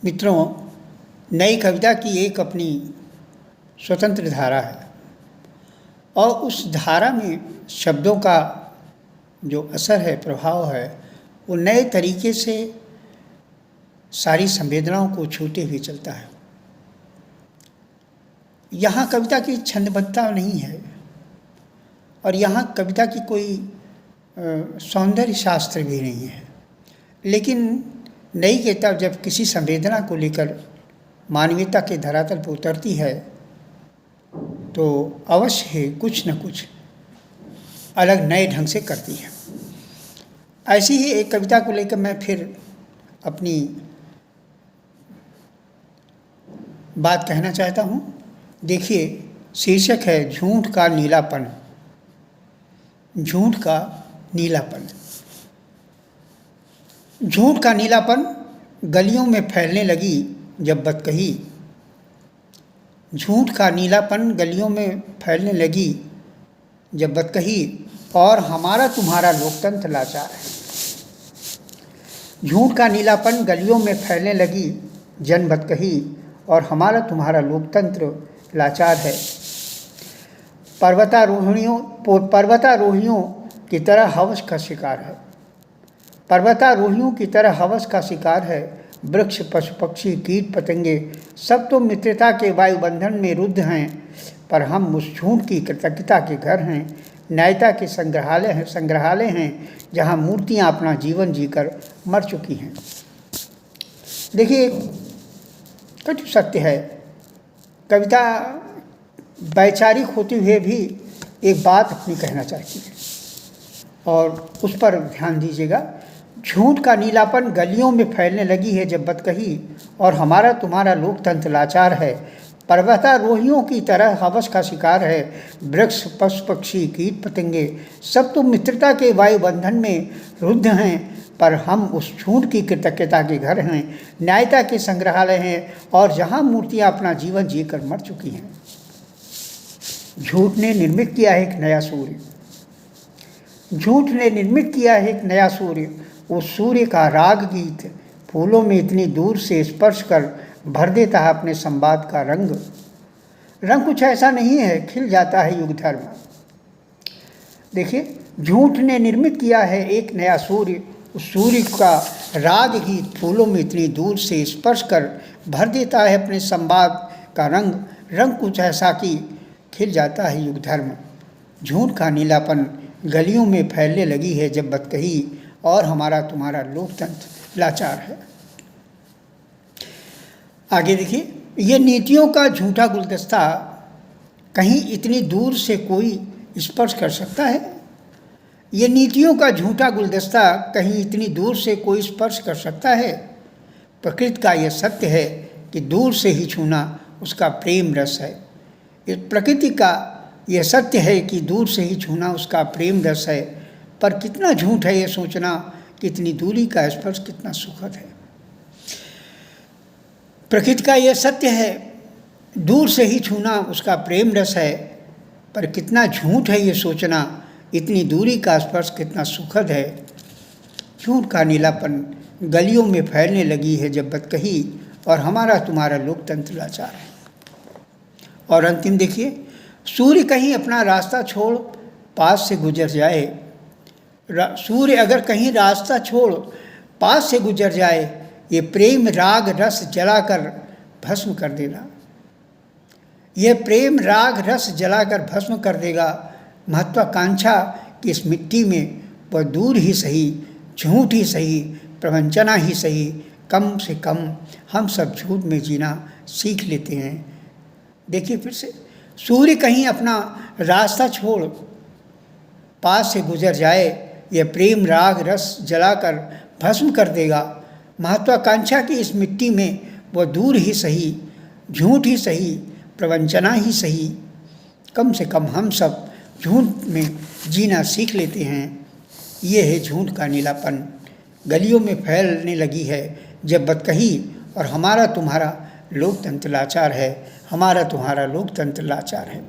मित्रों, नई कविता की एक अपनी स्वतंत्र धारा है और उस धारा में शब्दों का जो असर है, प्रभाव है, वो नए तरीके से सारी संवेदनाओं को छूते हुए चलता है। यहाँ कविता की छंदबद्धता नहीं है और यहाँ कविता की कोई सौंदर्य शास्त्र भी नहीं है, लेकिन नई कविता जब किसी संवेदना को लेकर मानवीयता के धरातल पर उतरती है तो अवश्य ही कुछ न कुछ अलग नए ढंग से करती है। ऐसी ही एक कविता को लेकर मैं फिर अपनी बात कहना चाहता हूँ। देखिए, शीर्षक है झूठ का नीलापन। झूठ का नीलापन। झूठ का नीलापन गलियों में फैलने लगी जब बदकही। झूठ का नीलापन गलियों में फैलने लगी जब बदकही, और हमारा तुम्हारा लोकतंत्र लाचार है। झूठ का नीलापन गलियों में फैलने लगी जन बदकही, और हमारा तुम्हारा लोकतंत्र लाचार है। पर्वतारोहियों की तरह हवस का शिकार है। पर्वतारोहियों की तरह हवस का शिकार है। वृक्ष, पशु, पक्षी, कीट, पतंगे सब तो मित्रता के वायुबंधन में रुद्ध हैं, पर हम उस झूठ की कृतज्ञता के घर हैं। न्यायता के संग्रहालय हैं जहाँ मूर्तियाँ अपना जीवन जीकर मर चुकी हैं। देखिए, कटु सत्य है। कविता वैचारिक होते हुए भी एक बात अपनी कहना चाहती है और उस पर ध्यान दीजिएगा। झूठ का नीलापन गलियों में फैलने लगी है जब बदकही, और हमारा तुम्हारा लोकतंत्र लाचार है। पर्वतारोहियों की तरह हवस का शिकार है। वृक्ष, पशु, पक्षी, कीट, पतंगे सब तो मित्रता के वायुबंधन में रुद्ध हैं, पर हम उस झूठ की कृतज्ञता के घर हैं। न्यायता के संग्रहालय हैं और जहाँ मूर्तियाँ अपना जीवन जीकर मर चुकी हैं। झूठ ने निर्मित किया है एक नया सूर्य। झूठ ने निर्मित किया है एक नया सूर्य। उस सूर्य का राग गीत फूलों में इतनी दूर से स्पर्श कर भर देता है अपने संवाद का रंग। रंग कुछ ऐसा नहीं है, खिल जाता है युग धर्म। देखिए, झूठ ने निर्मित किया है एक नया सूर्य। उस सूर्य का राग गीत फूलों में इतनी दूर से स्पर्श कर भर देता है अपने संवाद का रंग। रंग कुछ ऐसा कि खिल जाता है युग धर्म। झूठ का नीलापन गलियों में फैलने लगी है जब बदकही, और हमारा तुम्हारा लोकतंत्र लाचार है। आगे देखिए, ये नीतियों का झूठा गुलदस्ता कहीं इतनी दूर से कोई स्पर्श कर सकता है? ये नीतियों का झूठा गुलदस्ता कहीं इतनी दूर से कोई स्पर्श कर सकता है? प्रकृति का यह सत्य है कि दूर से ही छूना उसका प्रेम रस है। इस प्रकृति का यह सत्य है कि दूर से ही छूना उसका प्रेम रस है, पर कितना झूठ है ये सोचना कि इतनी दूरी का स्पर्श कितना सुखद है। प्रकृति का यह सत्य है, दूर से ही छूना उसका प्रेम रस है, पर कितना झूठ है ये सोचना इतनी दूरी का स्पर्श कितना सुखद है। झूठ का नीलापन गलियों में फैलने लगी है जब बदकही, और हमारा तुम्हारा लोकतंत्र लाचार है। और अंतिम देखिए, सूर्य कहीं अपना रास्ता छोड़ पास से गुजर जाए। सूर्य अगर कहीं रास्ता छोड़ पास से गुजर जाए, ये प्रेम राग रस जलाकर भस्म कर देगा। ये प्रेम राग रस जलाकर भस्म कर देगा। महत्वाकांक्षा की इस मिट्टी में वह दूर ही सही, झूठ ही सही, प्रवंचना ही सही, कम से कम हम सब झूठ में जीना सीख लेते हैं। देखिए फिर से, सूर्य कहीं अपना रास्ता छोड़ पास से गुजर जाए, यह प्रेम राग रस जलाकर भस्म कर देगा। महत्वाकांक्षा की इस मिट्टी में वह दूर ही सही, झूठ ही सही, प्रवंचना ही सही, कम से कम हम सब झूठ में जीना सीख लेते हैं। ये है झूठ का नीलापन गलियों में फैलने लगी है जब बदकही, और हमारा तुम्हारा लोकतंत्र लाचार है। हमारा तुम्हारा लोकतंत्र लाचार है।